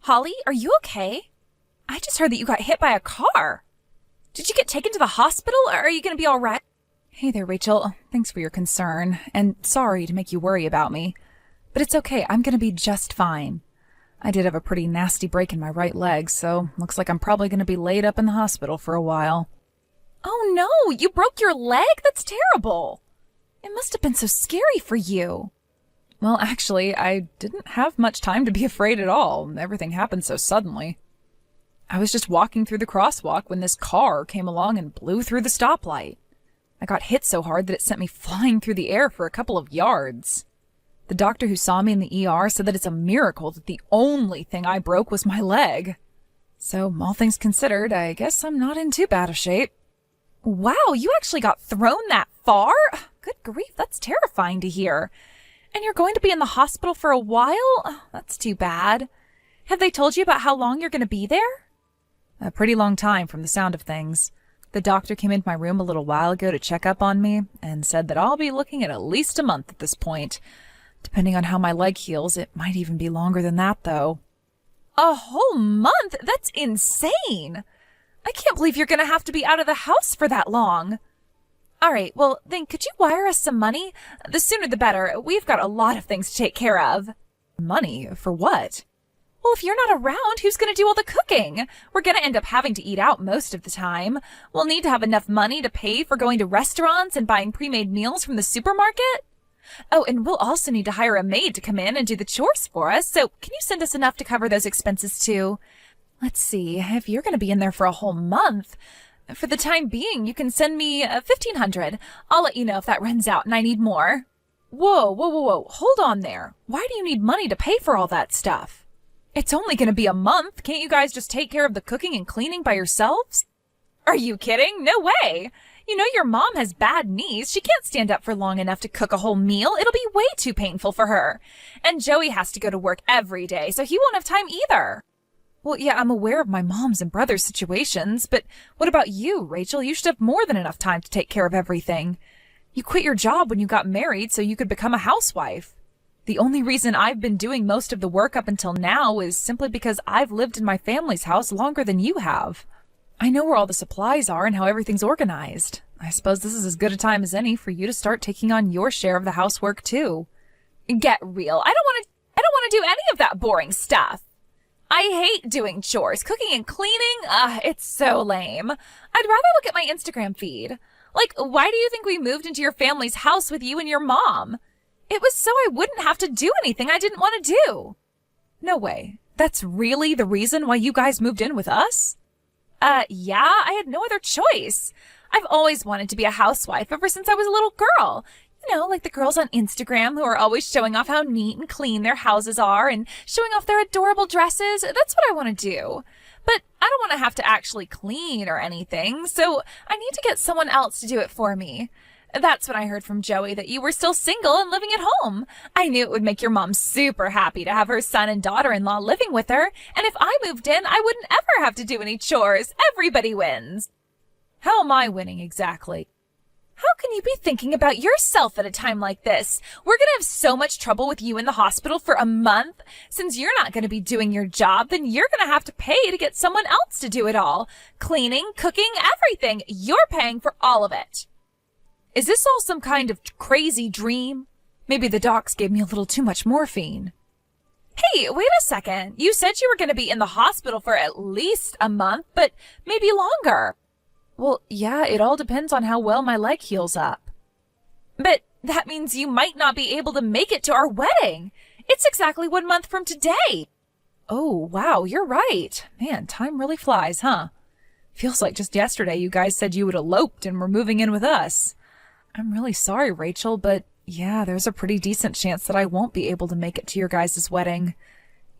Holly, are you okay? I just heard that you got hit by a car. Did you get taken to the hospital, or are you going to be all right? Hey there, Rachel. Thanks for your concern, and sorry to make you worry about me. But it's okay, I'm going to be just fine. I did have a pretty nasty break in my right leg, so looks like I'm probably going to be laid up in the hospital for a while. Oh no, you broke your leg? That's terrible. It must have been so scary for you. Well, actually, I didn't have much time to be afraid at all. Everything happened so suddenly. I was just walking through the crosswalk when this car came along and blew through the stoplight. I got hit so hard that it sent me flying through the air for a couple of yards. The doctor who saw me in the ER said that it's a miracle that the only thing I broke was my leg. So, all things considered, I guess I'm not in too bad a shape. Wow, you actually got thrown that far? Good grief, that's terrifying to hear. And you're going to be in the hospital for a while? Oh, that's too bad. Have they told you about how long you're going to be there? A pretty long time from the sound of things. The doctor came into my room a little while ago to check up on me and said that I'll be looking at least a month at this point. Depending on how my leg heals, it might even be longer than that, though. A whole month? That's insane. I can't believe you're going to have to be out of the house for that long. All right, well, then could you wire us some money? The sooner the better. We've got a lot of things to take care of. Money? For what? Well, if you're not around, who's going to do all the cooking? We're going to end up having to eat out most of the time. We'll need to have enough money to pay for going to restaurants and buying pre-made meals from the supermarket. Oh, and we'll also need to hire a maid to come in and do the chores for us, so can you send us enough to cover those expenses too? Let's see, if you're going to be in there for a whole month, for the time being, you can send me $1,500. I'll let you know if that runs out and I need more. Whoa. Hold on there. Why do you need money to pay for all that stuff? It's only going to be a month. Can't you guys just take care of the cooking and cleaning by yourselves? Are you kidding? No way. You know your mom has bad knees. She can't stand up for long enough to cook a whole meal. It'll be way too painful for her. And Joey has to go to work every day, so he won't have time either. Well, yeah, I'm aware of my mom's and brother's situations, but what about you, Rachel? You should have more than enough time to take care of everything. You quit your job when you got married so you could become a housewife. The only reason I've been doing most of the work up until now is simply because I've lived in my family's house longer than you have. I know where all the supplies are and how everything's organized. I suppose this is as good a time as any for you to start taking on your share of the housework too. Get real. I don't want to do any of that boring stuff. I hate doing chores. Cooking and cleaning, it's so lame. I'd rather look at my Instagram feed. Like, why do you think we moved into your family's house with you and your mom? It was so I wouldn't have to do anything I didn't want to do. No way. That's really the reason why you guys moved in with us? Yeah, I had no other choice. I've always wanted to be a housewife ever since I was a little girl. You know, like the girls on Instagram who are always showing off how neat and clean their houses are and showing off their adorable dresses. That's what I want to do. But I don't want to have to actually clean or anything, so I need to get someone else to do it for me. That's when I heard from Joey that you were still single and living at home. I knew it would make your mom super happy to have her son and daughter-in-law living with her, and if I moved in, I wouldn't ever have to do any chores. Everybody wins. How am I winning exactly? How can you be thinking about yourself at a time like this? We're going to have so much trouble with you in the hospital for a month. Since you're not going to be doing your job, then you're going to have to pay to get someone else to do it all. Cleaning, cooking, everything. You're paying for all of it. Is this all some kind of crazy dream? Maybe the docs gave me a little too much morphine. Hey, wait a second. You said you were going to be in the hospital for at least a month, but maybe longer. Well, yeah, it all depends on how well my leg heals up. But that means you might not be able to make it to our wedding. It's exactly 1 month from today. Oh, wow, you're right. Man, time really flies, huh? Feels like just yesterday you guys said you had eloped and were moving in with us. I'm really sorry, Rachel, but yeah, there's a pretty decent chance that I won't be able to make it to your guys' wedding.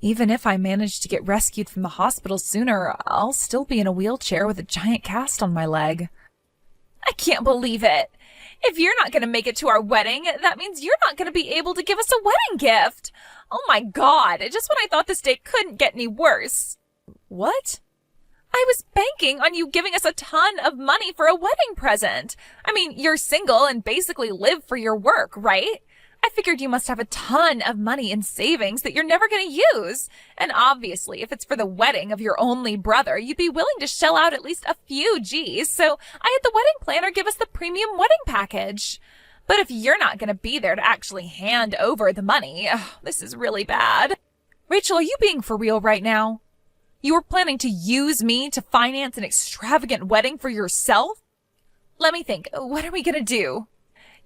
Even if I manage to get rescued from the hospital sooner, I'll still be in a wheelchair with a giant cast on my leg. I can't believe it. If you're not going to make it to our wedding, that means you're not going to be able to give us a wedding gift. Oh my God, just when I thought this day couldn't get any worse. What? I was banking on you giving us a ton of money for a wedding present. I mean, you're single and basically live for your work, right? I figured you must have a ton of money in savings that you're never going to use. And obviously, if it's for the wedding of your only brother, you'd be willing to shell out at least a few G's. So I had the wedding planner give us the premium wedding package. But if you're not going to be there to actually hand over the money, this is really bad. Rachel, are you being for real right now? You were planning to use me to finance an extravagant wedding for yourself? Let me think. What are we going to do?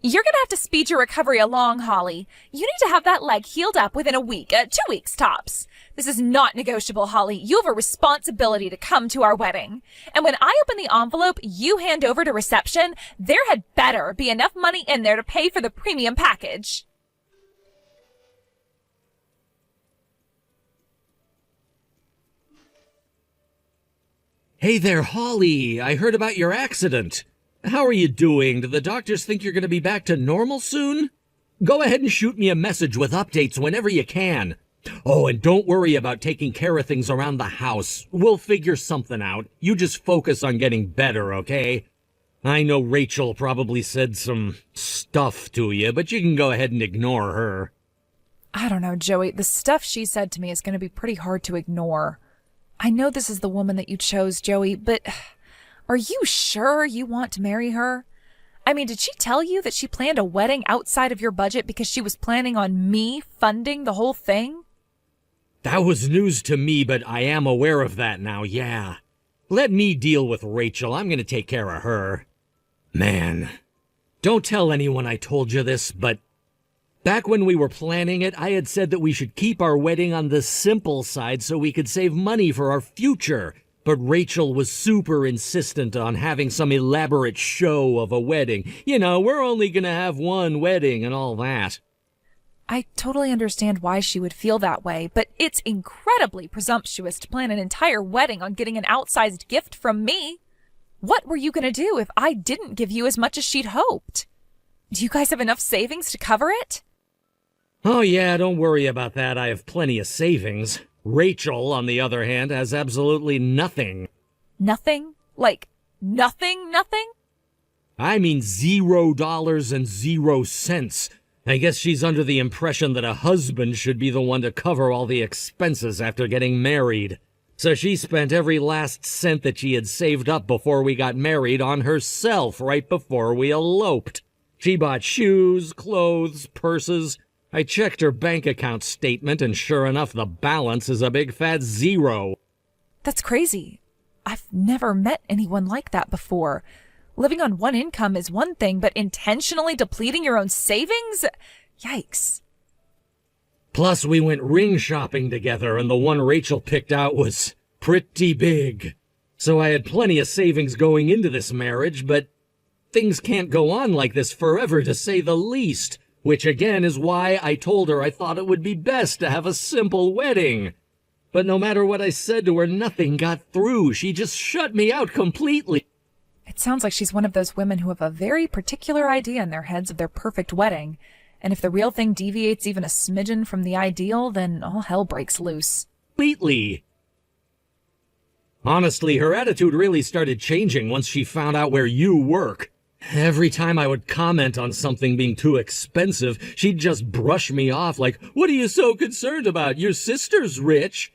You're going to have to speed your recovery along, Holly. You need to have that leg healed up within a week, 2 weeks tops. This is not negotiable, Holly. You have a responsibility to come to our wedding. And when I open the envelope you hand over to reception, there had better be enough money in there to pay for the premium package. Hey there, Holly. I heard about your accident. How are you doing? Do the doctors think you're going to be back to normal soon? Go ahead and shoot me a message with updates whenever you can. Oh, and don't worry about taking care of things around the house. We'll figure something out. You just focus on getting better, okay? I know Rachel probably said some stuff to you, but you can go ahead and ignore her. I don't know, Joey. The stuff she said to me is going to be pretty hard to ignore. I know this is the woman that you chose, Joey, but are you sure you want to marry her? I mean, did she tell you that she planned a wedding outside of your budget because she was planning on me funding the whole thing? That was news to me, but I am aware of that now, yeah. Let me deal with Rachel. I'm going to take care of her. Man, don't tell anyone I told you this, but back when we were planning it, I had said that we should keep our wedding on the simple side so we could save money for our future. But Rachel was super insistent on having some elaborate show of a wedding. You know, we're only going to have one wedding and all that. I totally understand why she would feel that way, but it's incredibly presumptuous to plan an entire wedding on getting an outsized gift from me. What were you going to do if I didn't give you as much as she'd hoped? Do you guys have enough savings to cover it? Oh yeah, don't worry about that. I have plenty of savings. Rachel, on the other hand, has absolutely nothing. Nothing? Like, nothing? I mean $0 and 0 cents. I guess she's under the impression that a husband should be the one to cover all the expenses after getting married. So she spent every last cent that she had saved up before we got married on herself right before we eloped. She bought shoes, clothes, purses. I checked her bank account statement, and sure enough, the balance is a big fat 0. That's crazy. I've never met anyone like that before. Living on one income is one thing, but intentionally depleting your own savings? Yikes. Plus, we went ring shopping together, and the one Rachel picked out was pretty big. So I had plenty of savings going into this marriage, but things can't go on like this forever, to say the least. Which again is why I told her I thought it would be best to have a simple wedding. But no matter what I said to her, nothing got through. She just shut me out completely. It sounds like she's one of those women who have a very particular idea in their heads of their perfect wedding. And if the real thing deviates even a smidgen from the ideal, then all hell breaks loose. Completely. Honestly, her attitude really started changing once she found out where you work. Every time I would comment on something being too expensive, she'd just brush me off like, "What are you so concerned about? Your sister's rich."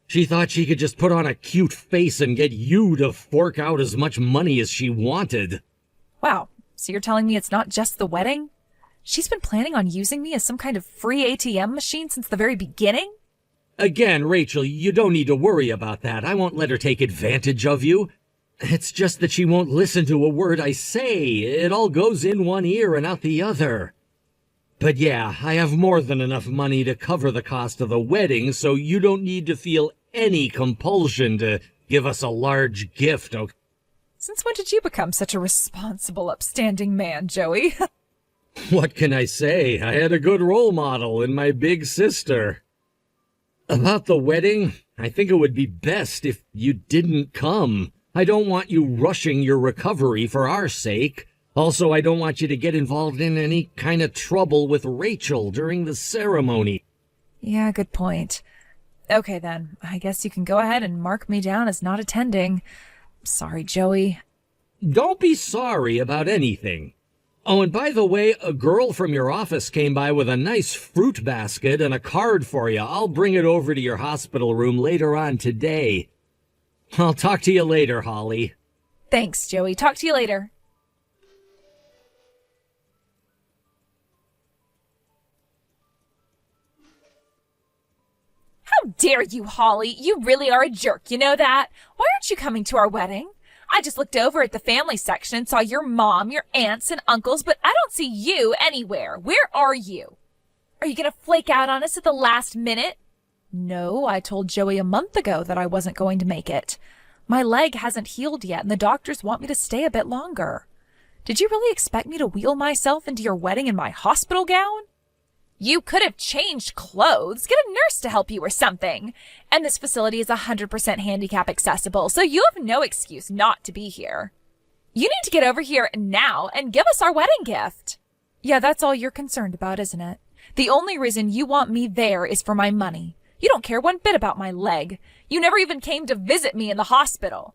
She thought she could just put on a cute face and get you to fork out as much money as she wanted. Wow, so you're telling me it's not just the wedding? She's been planning on using me as some kind of free ATM machine since the very beginning? Again, Rachel, you don't need to worry about that. I won't let her take advantage of you. It's just that she won't listen to a word I say. It all goes in one ear and out the other. But yeah, I have more than enough money to cover the cost of the wedding, so you don't need to feel any compulsion to give us a large gift, okay? Since when did you become such a responsible, upstanding man, Joey? What can I say? I had a good role model in my big sister. About the wedding, I think it would be best if you didn't come. I don't want you rushing your recovery for our sake. Also, I don't want you to get involved in any kind of trouble with Rachel during the ceremony. Yeah, good point. Okay then, I guess you can go ahead and mark me down as not attending. Sorry, Joey. Don't be sorry about anything. Oh, and by the way, a girl from your office came by with a nice fruit basket and a card for you. I'll bring it over to your hospital room later on today. I'll talk to you later, Holly. Thanks, Joey. Talk to you later. How dare you, Holly? You really are a jerk, you know that? Why aren't you coming to our wedding? I just looked over at the family section and saw your mom, your aunts, and uncles, but I don't see you anywhere. Where are you? Are you gonna flake out on us at the last minute? No, I told Joey a month ago that I wasn't going to make it. My leg hasn't healed yet, and the doctors want me to stay a bit longer. Did you really expect me to wheel myself into your wedding in my hospital gown? You could have changed clothes. Get a nurse to help you or something. And this facility is 100% handicap accessible, so you have no excuse not to be here. You need to get over here now and give us our wedding gift. Yeah, that's all you're concerned about, isn't it? The only reason you want me there is for my money. You don't care one bit about my leg. You never even came to visit me in the hospital.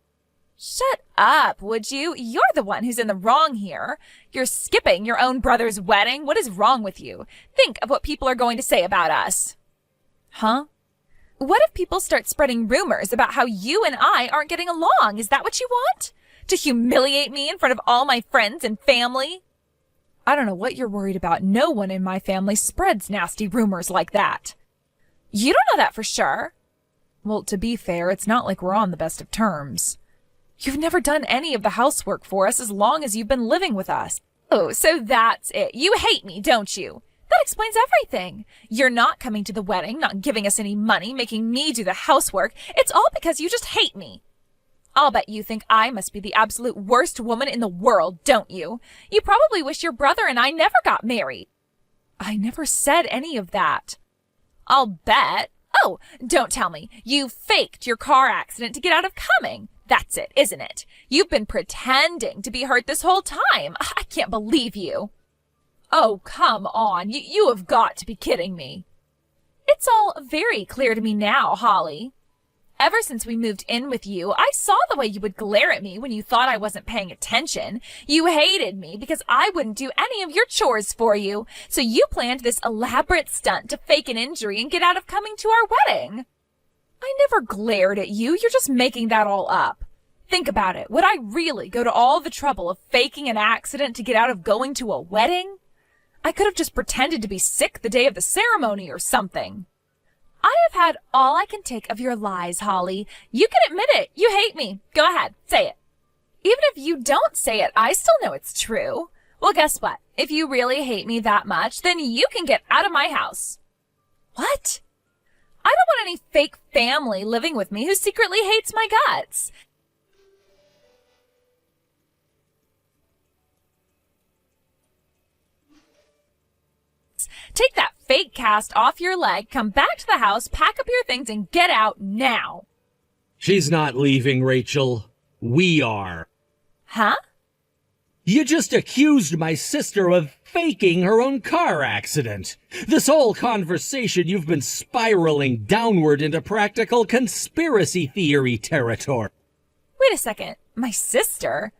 Shut up, would you? You're the one who's in the wrong here. You're skipping your own brother's wedding. What is wrong with you? Think of what people are going to say about us. Huh? What if people start spreading rumors about how you and I aren't getting along? Is that what you want? To humiliate me in front of all my friends and family? I don't know what you're worried about. No one in my family spreads nasty rumors like that. You don't know that for sure. Well, to be fair, it's not like we're on the best of terms. You've never done any of the housework for us as long as you've been living with us. Oh, so that's it. You hate me, don't you? That explains everything. You're not coming to the wedding, not giving us any money, making me do the housework. It's all because you just hate me. I'll bet you think I must be the absolute worst woman in the world, don't you? You probably wish your brother and I never got married. I never said any of that. I'll bet. Oh, don't tell me. You faked your car accident to get out of coming. That's it, isn't it? You've been pretending to be hurt this whole time. I can't believe you. Oh, come on. You have got to be kidding me. It's all very clear to me now, Holly. Ever since we moved in with you, I saw the way you would glare at me when you thought I wasn't paying attention. You hated me because I wouldn't do any of your chores for you. So you planned this elaborate stunt to fake an injury and get out of coming to our wedding. I never glared at you. You're just making that all up. Think about it. Would I really go to all the trouble of faking an accident to get out of going to a wedding? I could have just pretended to be sick the day of the ceremony or something. I have had all I can take of your lies, Holly. You can admit it. You hate me. Go ahead. Say it. Even if you don't say it, I still know it's true. Well, guess what? If you really hate me that much, then you can get out of my house. What? I don't want any fake family living with me who secretly hates my guts. Take that fake cast off your leg, come back to the house, pack up your things, and get out now. She's not leaving, Rachel. We are. Huh? You just accused my sister of faking her own car accident. This whole conversation, you've been spiraling downward into practical conspiracy theory territory. Wait a second. My sister?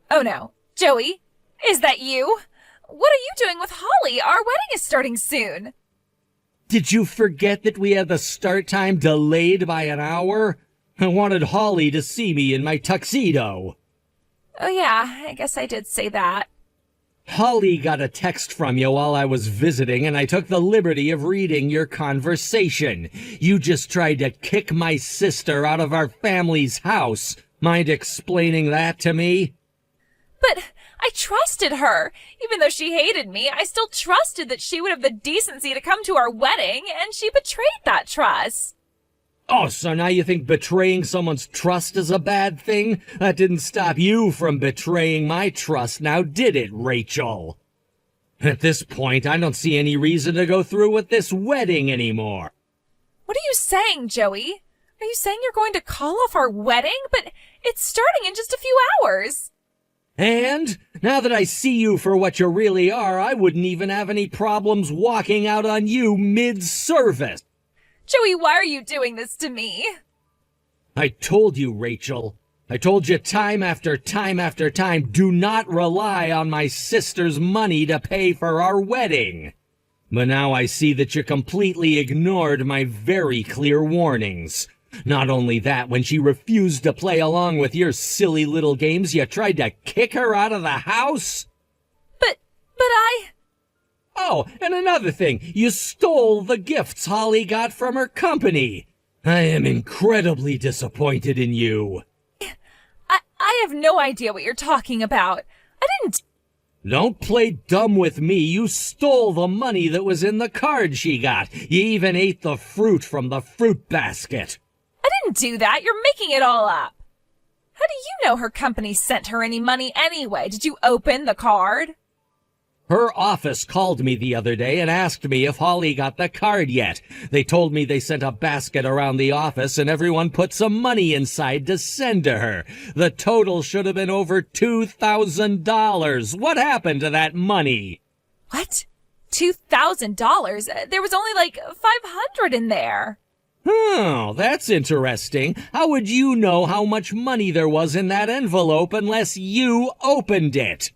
Oh no. Joey, is that you? What are you doing with Holly? Our wedding is starting soon. Did you forget that we had the start time delayed by an hour? I wanted Holly to see me in my tuxedo. Oh yeah, I guess I did say that. Holly got a text from you while I was visiting, and I took the liberty of reading your conversation. You just tried to kick my sister out of our family's house. Mind explaining that to me? But I trusted her. Even though she hated me, I still trusted that she would have the decency to come to our wedding, and she betrayed that trust. Oh, so now you think betraying someone's trust is a bad thing? That didn't stop you from betraying my trust, now did it, Rachel? At this point, I don't see any reason to go through with this wedding anymore. What are you saying, Joey? Are you saying you're going to call off our wedding? But it's starting in just a few hours. And now that I see you for what you really are, I wouldn't even have any problems walking out on you mid-service. Joey, why are you doing this to me? I told you, Rachel. I told you time after time after time, do not rely on my sister's money to pay for our wedding. But now I see that you completely ignored my very clear warnings. Not only that, when she refused to play along with your silly little games, you tried to kick her out of the house? But I... Oh, and another thing, you stole the gifts Holly got from her company. I am incredibly disappointed in you. I have no idea what you're talking about. I didn't... Don't play dumb with me. You stole the money that was in the card she got. You even ate the fruit from the fruit basket. I didn't do that. You're making it all up. How do you know her company sent her any money anyway? Did you open the card? Her office called me the other day and asked me if Holly got the card yet. They told me they sent a basket around the office and everyone put some money inside to send to her. The total should have been over $2,000. What happened to that money? What? $2,000? There was only like $500 in there. Oh, that's interesting. How would you know how much money there was in that envelope unless you opened it?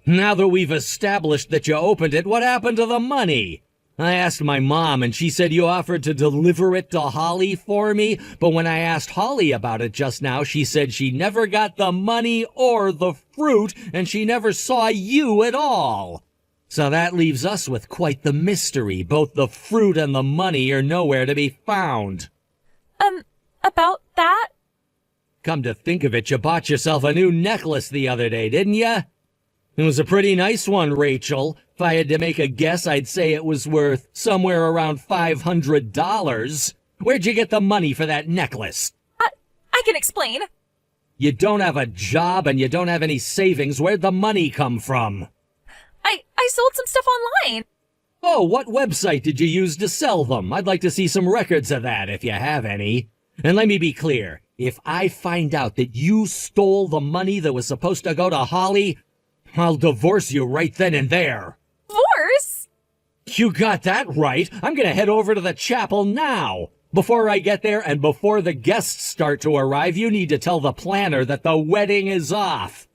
Now that we've established that you opened it, what happened to the money? I asked my mom and she said you offered to deliver it to Holly for me, but when I asked Holly about it just now, she said she never got the money or the fruit and she never saw you at all. So that leaves us with quite the mystery. Both the fruit and the money are nowhere to be found. About that? Come to think of it, you bought yourself a new necklace the other day, didn't you? It was a pretty nice one, Rachel. If I had to make a guess, I'd say it was worth somewhere around $500. Where'd you get the money for that necklace? I can explain. You don't have a job and you don't have any savings. Where'd the money come from? I sold some stuff online. Oh, what website did you use to sell them? I'd like to see some records of that, if you have any. And let me be clear. If I find out that you stole the money that was supposed to go to Holly, I'll divorce you right then and there. Divorce? You got that right. I'm gonna head over to the chapel now. Before I get there and before the guests start to arrive, you need to tell the planner that the wedding is off.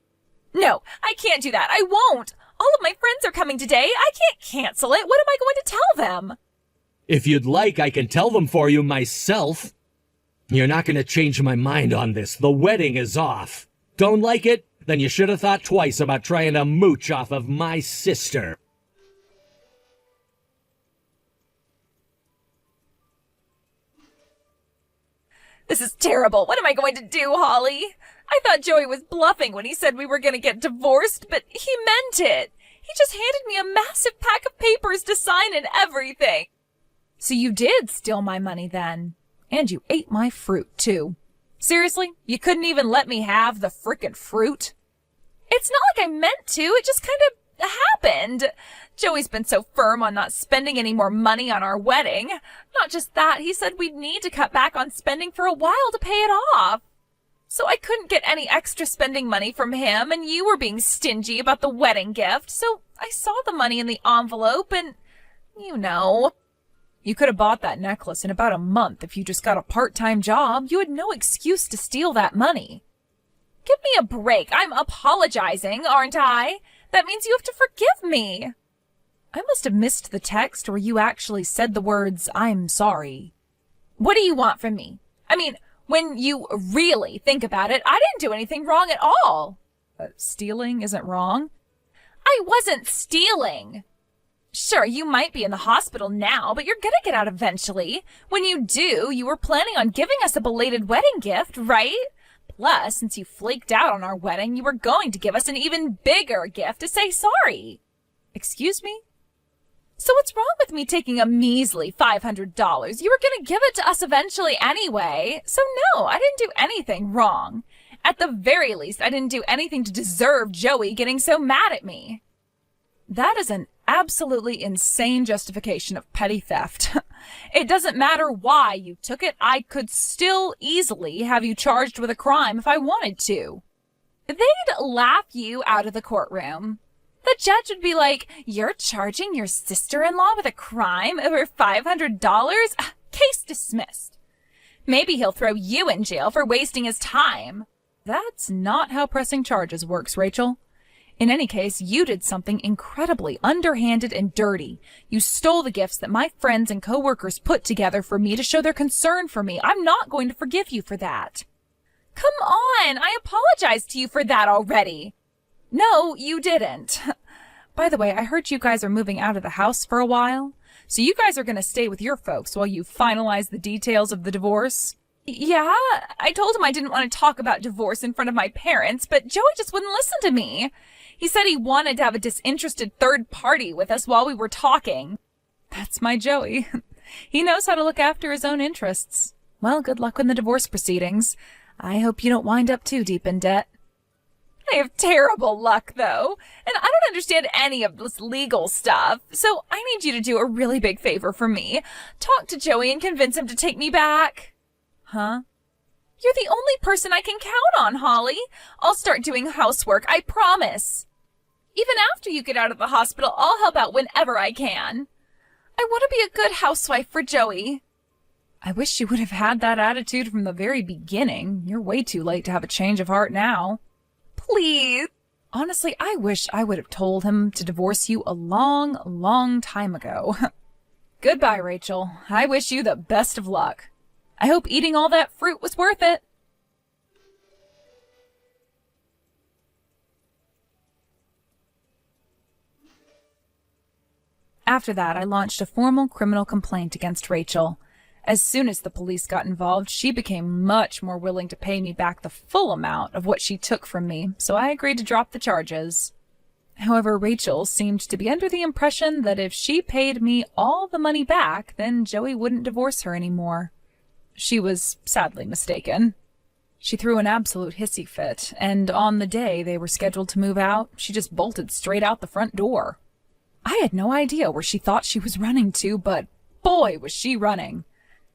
No, I can't do that. I won't. All of my friends are coming today. I can't cancel it. What am I going to tell them? If you'd like, I can tell them for you myself. You're not gonna change my mind on this. The wedding is off. Don't like it? Then you should have thought twice about trying to mooch off of my sister. This is terrible. What am I going to do, Holly? I thought Joey was bluffing when he said we were going to get divorced, but he meant it. He just handed me a massive pack of papers to sign and everything. So you did steal my money then. And you ate my fruit, too. Seriously? You couldn't even let me have the frickin' fruit? It's not like I meant to. It just kind of happened. Joey's been so firm on not spending any more money on our wedding. Not just that, he said we'd need to cut back on spending for a while to pay it off. So I couldn't get any extra spending money from him, and you were being stingy about the wedding gift. So I saw the money in the envelope and, you know. You could have bought that necklace in about a month if you just got a part-time job. You had no excuse to steal that money. Give me a break. I'm apologizing, aren't I? That means you have to forgive me. I must have missed the text where you actually said the words, "I'm sorry." What do you want from me? I mean, when you really think about it, I didn't do anything wrong at all. Stealing isn't wrong? I wasn't stealing. Sure, you might be in the hospital now, but you're gonna get out eventually. When you do, you were planning on giving us a belated wedding gift, right? Plus, since you flaked out on our wedding, you were going to give us an even bigger gift to say sorry. Excuse me? So what's wrong with me taking a measly $500? You were going to give it to us eventually anyway. So no, I didn't do anything wrong. At the very least, I didn't do anything to deserve Joey getting so mad at me. That is an absolutely insane justification of petty theft. It doesn't matter why you took it. I could still easily have you charged with a crime if I wanted to. They'd laugh you out of the courtroom. The judge would be like, "You're charging your sister-in-law with a crime over $500? Case dismissed." Maybe he'll throw you in jail for wasting his time. That's not how pressing charges works, Rachel. In any case, you did something incredibly underhanded and dirty. You stole the gifts that my friends and coworkers put together for me to show their concern for me. I'm not going to forgive you for that. Come on, I apologized to you for that already. No, you didn't. By the way, I heard you guys are moving out of the house for a while. So you guys are going to stay with your folks while you finalize the details of the divorce? Yeah, I told him I didn't want to talk about divorce in front of my parents, but Joey just wouldn't listen to me. He said he wanted to have a disinterested third party with us while we were talking. That's my Joey. He knows how to look after his own interests. Well, good luck in the divorce proceedings. I hope you don't wind up too deep in debt. I have terrible luck, though, and I don't understand any of this legal stuff, so I need you to do a really big favor for me. Talk to Joey and convince him to take me back. Huh? You're the only person I can count on, Holly. I'll start doing housework, I promise. Even after you get out of the hospital, I'll help out whenever I can. I want to be a good housewife for Joey. I wish you would have had that attitude from the very beginning. You're way too late to have a change of heart now. Please. Honestly, I wish I would have told him to divorce you a long, long time ago. Goodbye, Rachel. I wish you the best of luck. I hope eating all that fruit was worth it. After that, I launched a formal criminal complaint against Rachel. As soon as the police got involved, she became much more willing to pay me back the full amount of what she took from me, so I agreed to drop the charges. However, Rachel seemed to be under the impression that if she paid me all the money back, then Joey wouldn't divorce her anymore. She was sadly mistaken. She threw an absolute hissy fit, and on the day they were scheduled to move out, she just bolted straight out the front door. I had no idea where she thought she was running to, but boy, was she running.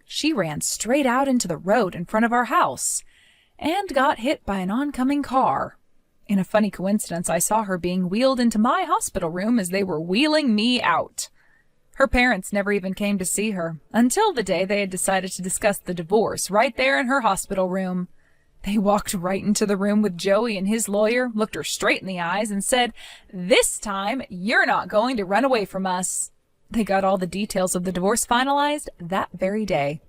She ran straight out into the road in front of our house and got hit by an oncoming car. In a funny coincidence, I saw her being wheeled into my hospital room as they were wheeling me out. Her parents never even came to see her until the day they had decided to discuss the divorce right there in her hospital room. They walked right into the room with Joey and his lawyer, looked her straight in the eyes, and said, "This time, you're not going to run away from us." They got all the details of the divorce finalized that very day.